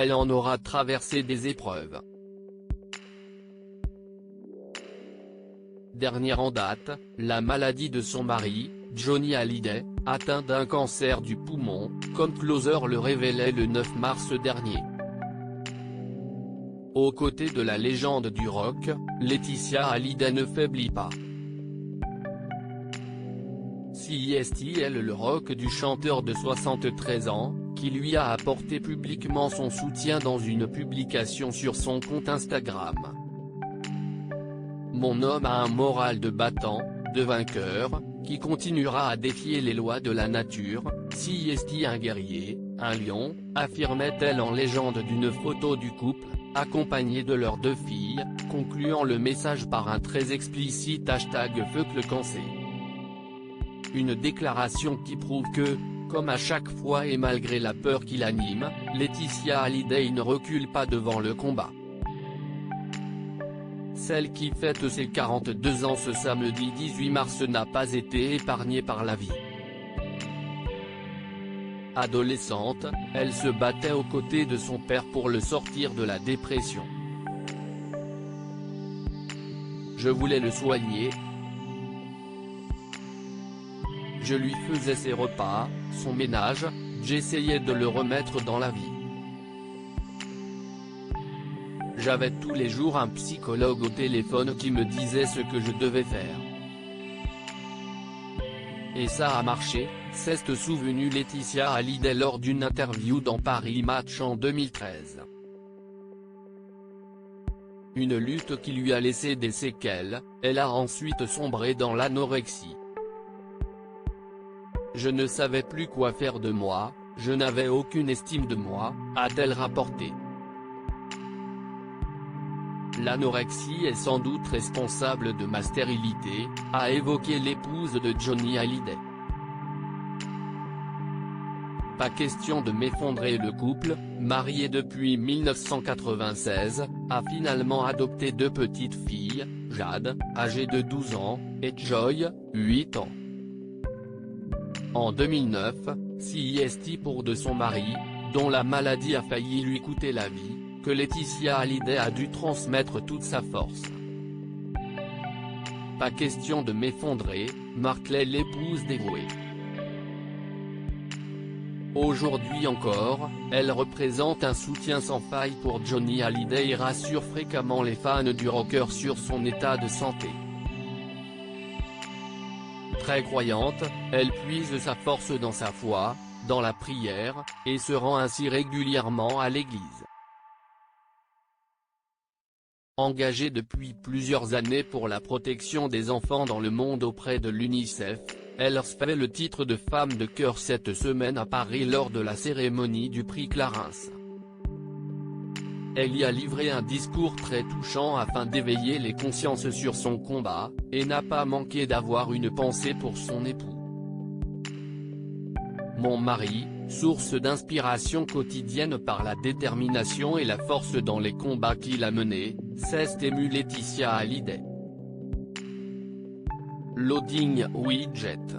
elle en aura traversé des épreuves. Dernière en date, la maladie de son mari, Johnny Hallyday, atteint d'un cancer du poumon, comme Closer le révélait le 9 mars dernier. Aux côtés de la légende du rock, Laetitia Hallyday ne faiblit pas. CIST le rock du chanteur de 73 ans, qui lui a apporté publiquement son soutien dans une publication sur son compte Instagram. Mon homme a un moral de battant, de vainqueur, qui continuera à défier les lois de la nature, CIST un guerrier, un lion, affirmait-elle en légende d'une photo du couple, accompagné de leurs 2 filles, concluant le message par un très explicite hashtag Fuck le cancer. Une déclaration qui prouve que, comme à chaque fois et malgré la peur qui l'anime, Laetitia Hallyday ne recule pas devant le combat. Celle qui fête ses 42 ans ce samedi 18 mars n'a pas été épargnée par la vie. Adolescente, elle se battait aux côtés de son père pour le sortir de la dépression. Je voulais le soigner. Je lui faisais ses repas, son ménage, j'essayais de le remettre dans la vie. J'avais tous les jours un psychologue au téléphone qui me disait ce que je devais faire. Et ça a marché, s'est souvenue Laetitia Hallyday lors d'une interview dans Paris Match en 2013. Une lutte qui lui a laissé des séquelles, elle a ensuite sombré dans l'anorexie. Je ne savais plus quoi faire de moi, je n'avais aucune estime de moi, a-t-elle rapporté. L'anorexie est sans doute responsable de ma stérilité, a évoqué l'épouse de Johnny Hallyday. Pas question de m'effondrer. Le couple, marié depuis 1996, a finalement adopté 2 petites filles, Jade, âgée de 12 ans, et Joy, 8 ans. En 2009, CIST pour de son mari, dont la maladie a failli lui coûter la vie, que Laetitia Hallyday a dû transmettre toute sa force. Pas question de m'effondrer, martelait l'épouse dévouée. Aujourd'hui encore, elle représente un soutien sans faille pour Johnny Hallyday et rassure fréquemment les fans du rocker sur son état de santé. Très croyante, elle puise sa force dans sa foi, dans la prière, et se rend ainsi régulièrement à l'église. Engagée depuis plusieurs années pour la protection des enfants dans le monde auprès de l'UNICEF, elle recevait le titre de femme de cœur cette semaine à Paris lors de la cérémonie du prix Clarence. Elle y a livré un discours très touchant afin d'éveiller les consciences sur son combat, et n'a pas manqué d'avoir une pensée pour son époux. Mon mari, source d'inspiration quotidienne par la détermination et la force dans les combats qu'il a menés, s'est émue Laetitia Hallyday. Loading Widget.